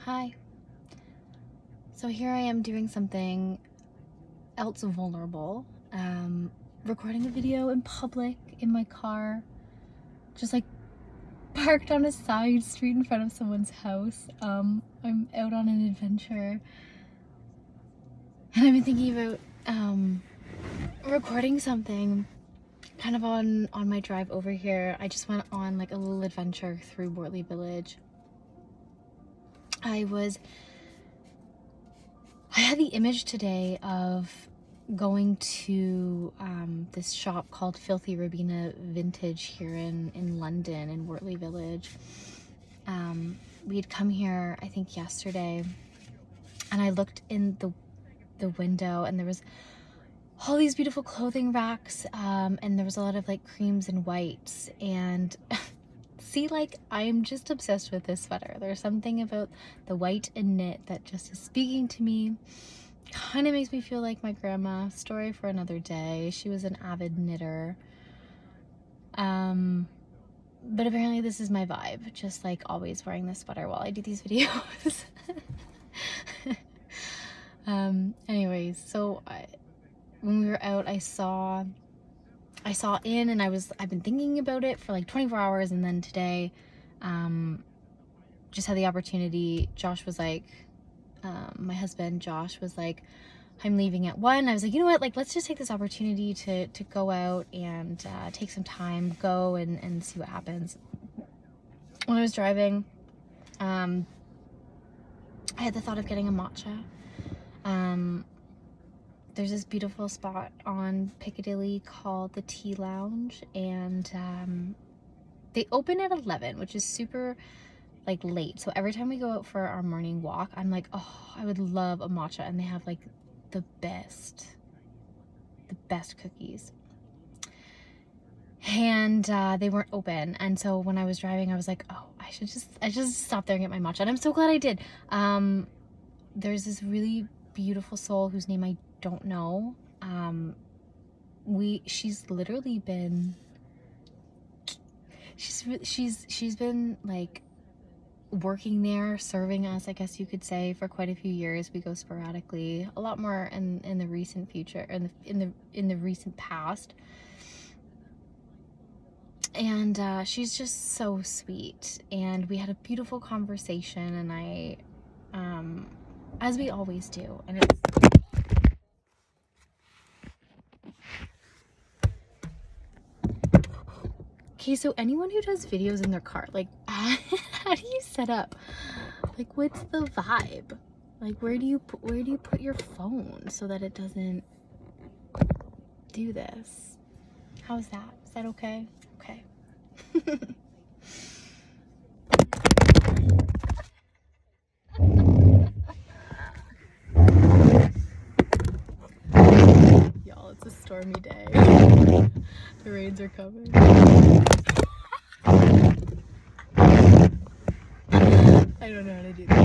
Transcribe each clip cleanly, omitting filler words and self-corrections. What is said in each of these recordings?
Hi. So here I am doing something else vulnerable, recording a video in public in my car, just like parked on a side street in front of someone's house. I'm out on an adventure, and I've been thinking about recording something kind of on my drive over here. I just went on like a little adventure through Wortley Village. I had the image today of going to this shop called Filthy Rabina Vintage here in London, in Wortley Village. We had come here, I think, yesterday, and I looked in the window, and there was all these beautiful clothing racks, and there was a lot of like creams and whites, and see, like, I'm just obsessed with this sweater. There's something about the white and knit that just is speaking to me. Kind of makes me feel like my grandma. Story for another day. She was an avid knitter. But apparently this is my vibe. Just like always wearing this sweater while I do these videos. Anyways, so when we were out, I saw in, and I've been thinking about it for like 24 hours, and then today just had the opportunity. Josh was like, my husband Josh was like, I'm leaving at 1. I was like, you know what, like, let's just take this opportunity to go out and take some time, go and see what happens. When I was driving, I had the thought of getting a matcha. There's this beautiful spot on Piccadilly called the Tea Lounge, and they open at 11, which is super like late. So every time we go out for our morning walk, I'm like, oh, I would love a matcha. And they have like the best cookies, and they weren't open. And so when I was driving, I was like, oh, I should just stop there and get my matcha. And I'm so glad I did. There's this really beautiful soul whose name I don't know. She's literally been she's been like working there, serving us, I guess you could say, for quite a few years. We go sporadically, a lot more in the recent future, in the recent past. And she's just so sweet, and we had a beautiful conversation, and I as we always do, and it's okay. So anyone who does videos in their car, like, how do you set up? Like, what's the vibe? Like, where do you put your phone so that it doesn't do this? How's that? Is that okay? Okay. Y'all, it's a stormy day. The rains are coming. I don't know how to do this.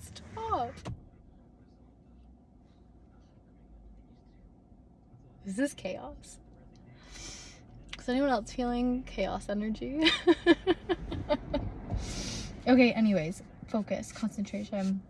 Stop. Is this chaos? Is anyone else feeling chaos energy? Okay, anyways, focus, concentration.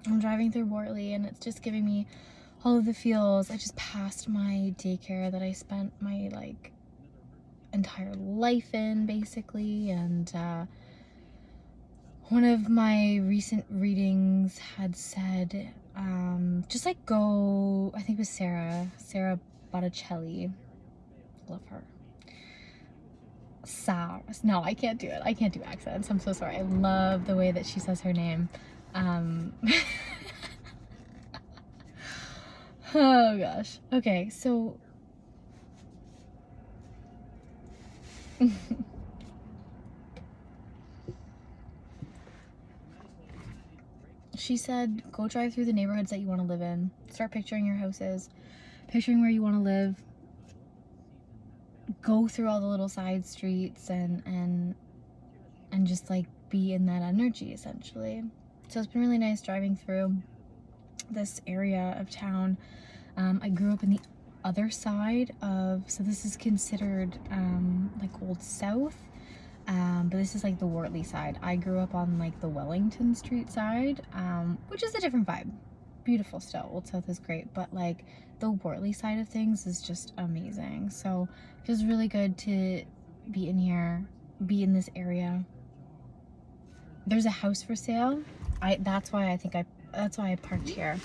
I'm driving through Wortley, and it's just giving me all of the feels. I just passed my daycare that I spent my like entire life in, basically, and one of my recent readings had said, just like go, I think it was Sarah Botticelli. Love her. No, I can't do it. I can't do accents. I'm so sorry. I love the way that she says her name. Oh gosh. Okay, so she said, go drive through the neighborhoods that you want to live in. Start picturing your houses, picturing where you want to live. Go through all the little side streets and just like be in that energy, essentially. So it's been really nice driving through this area of town. I grew up in the other side of, so this is considered like Old South, but this is like the Wortley side. I grew up on like the Wellington Street side, which is a different vibe. Beautiful still. Old South is great, but like the Wortley side of things is just amazing. So it feels really good to be in here, be in this area. There's a house for sale. That's why I parked here.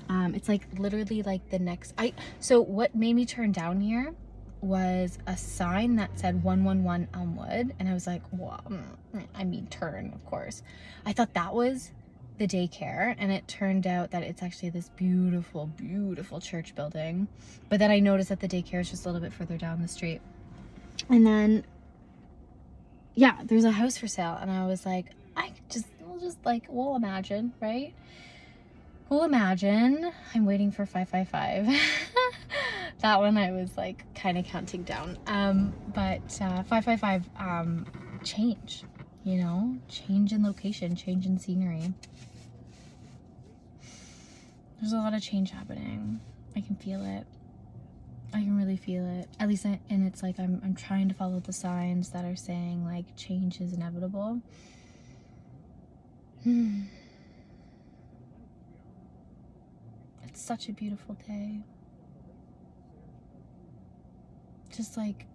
It's like literally like the next, so what made me turn down here was a sign that said 111 Elmwood, and I was like, well, I mean turn, of course. I thought that was the daycare, and it turned out that it's actually this beautiful, beautiful church building. But then I noticed that the daycare is just a little bit further down the street. And then, yeah, there's a house for sale, and I was like, we'll imagine, right? We'll imagine. I'm waiting for 555. That one I was like kind of counting down. But 555, change, you know, change in location, change in scenery. There's a lot of change happening. I can feel it. I can really feel it. At least, and it's like I'm trying to follow the signs that are saying like change is inevitable. It's such a beautiful day. Just like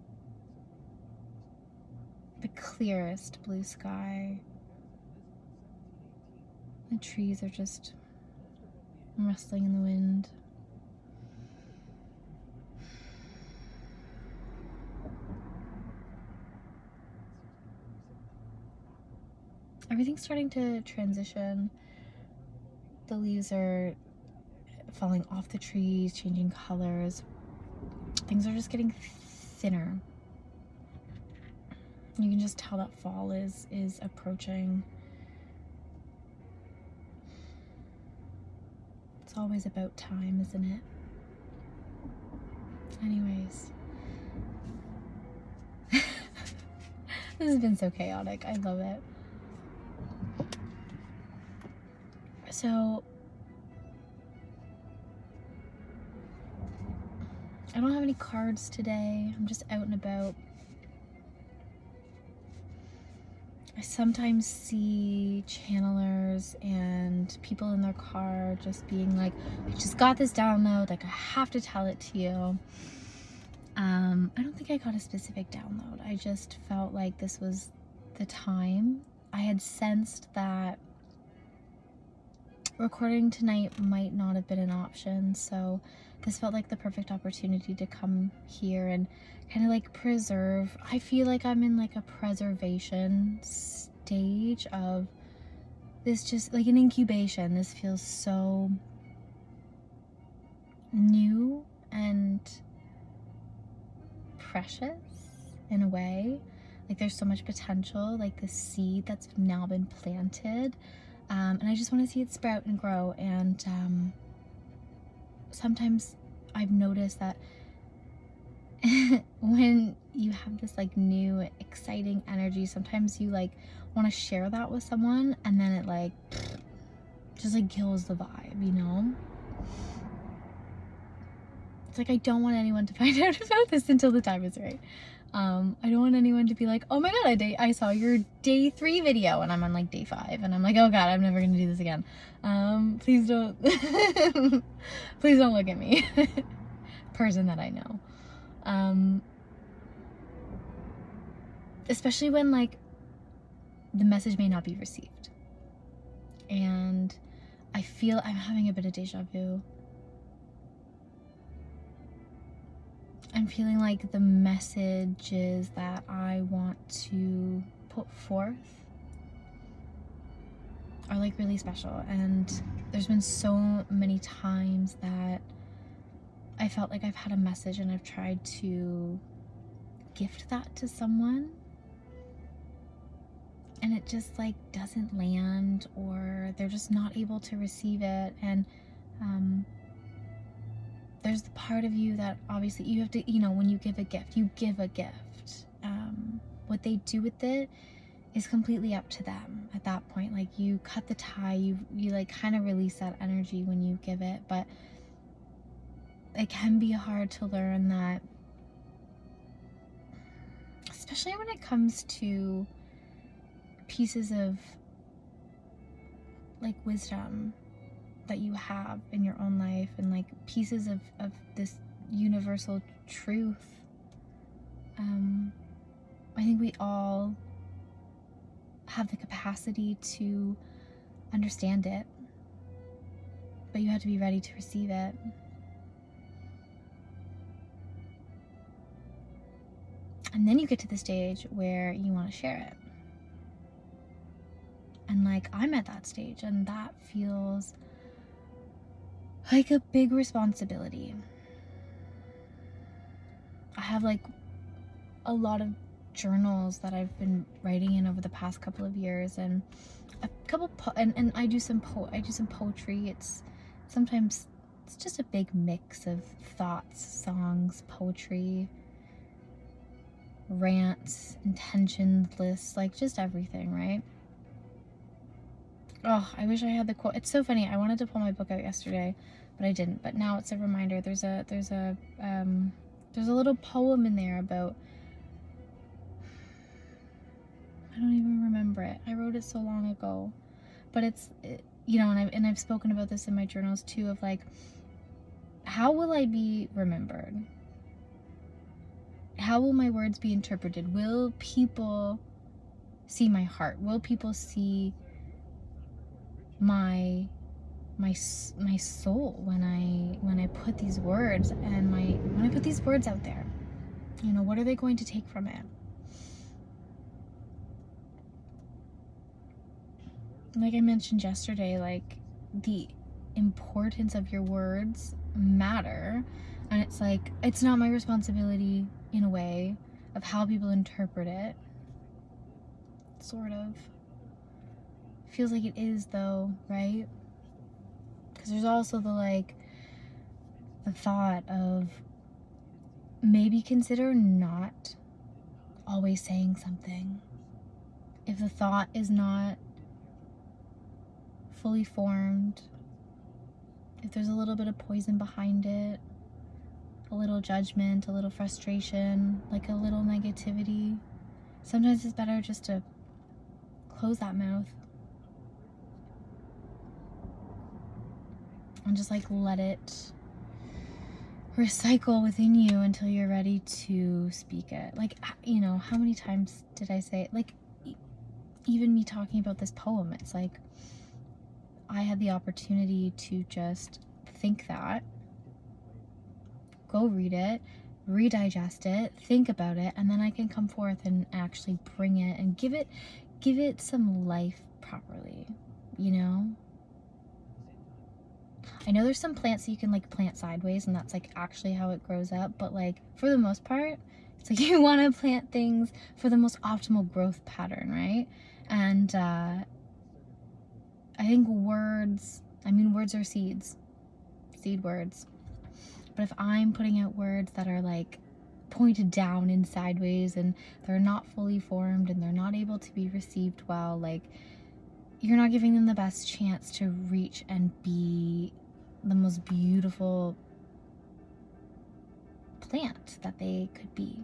the clearest blue sky. The trees are just rustling in the wind. Everything's starting to transition. The leaves are falling off the trees, changing colors. Things are just getting thinner. You can just tell that fall is approaching. It's always about time, isn't it? Anyways. This has been so chaotic. I love it. So I don't have any cards today. I'm just out and about. I sometimes see channelers and people in their car just being like, I just got this download, like I have to tell it to you. I don't think I got a specific download. I just felt like this was the time. I had sensed that recording tonight might not have been an option, so this felt like the perfect opportunity to come here and kind of like preserve. I feel like I'm in like a preservation stage of this, just like an incubation. This feels so new and precious in a way. Like there's so much potential, like the seed that's now been planted. And I just want to see it sprout and grow. And sometimes I've noticed that when you have this like new exciting energy, sometimes you like want to share that with someone, and then it like just like kills the vibe, you know? It's like I don't want anyone to find out about this until the time is right. I don't want anyone to be like, oh my god, I saw your day 3 video and I'm on like day 5 and I'm like, oh god, I'm never gonna do this again. Please don't please don't look at me. Person that I know. Especially when like the message may not be received. And I feel I'm having a bit of deja vu. I'm feeling like the messages that I want to put forth are like really special, and there's been so many times that I felt like I've had a message and I've tried to gift that to someone and it just like doesn't land, or they're just not able to receive it. And there's the part of you that obviously you have to, you know, when you give a gift, you give a gift. What they do with it is completely up to them at that point. Like you cut the tie, you like kind of release that energy when you give it. But it can be hard to learn that, especially when it comes to pieces of like wisdom that you have in your own life, and like pieces of this universal truth. I think we all have the capacity to understand it, but you have to be ready to receive it. And then you get to the stage where you want to share it. And like, I'm at that stage, and that feels like a big responsibility. I have like a lot of journals that I've been writing in over the past couple of years, and a couple and I do some poetry. It's sometimes it's just a big mix of thoughts, songs, poetry, rants, intentions, lists, like just everything, right? Oh, I wish I had the quote. It's so funny. I wanted to pull my book out yesterday, but I didn't. But now it's a reminder. There's a little poem in there about, I don't even remember it. I wrote it so long ago, but you know, and I've spoken about this in my journals too, of like, how will I be remembered? How will my words be interpreted? Will people see my heart? Will people see my soul when I put these words and when I put these words out there? You know, what are they going to take from it? Like I mentioned yesterday, like the importance of your words matter, and it's like, it's not my responsibility in a way of how people interpret it. Sort of feels like it is though, right? Because there's also the thought of maybe consider not always saying something if the thought is not fully formed, if there's a little bit of poison behind it, a little judgment, a little frustration, like a little negativity. Sometimes it's better just to close that mouth and just like let it recycle within you until you're ready to speak it. Like, you know, how many times did I say it? Like, even me talking about this poem, it's like I had the opportunity to just think that, go read it, redigest it, think about it, and then I can come forth and actually bring it and give it some life properly, you know? I know there's some plants that you can like plant sideways, and that's like actually how it grows up, but like for the most part, it's like you want to plant things for the most optimal growth pattern, right? And I think words are seeds, seed words. But if I'm putting out words that are like pointed down and sideways, and they're not fully formed, and they're not able to be received well, like, you're not giving them the best chance to reach and be the most beautiful plant that they could be.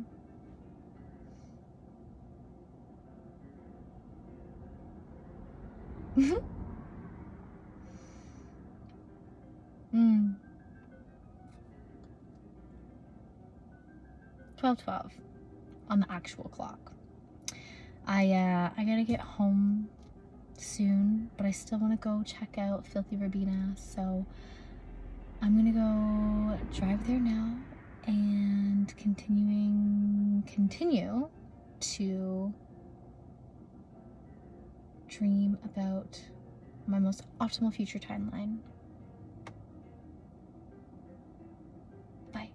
mm. 12:12 on the actual clock. I gotta get home soon, but I still want to go check out Filthy Robina, so I'm gonna go drive there now and continue to dream about my most optimal future timeline. Bye.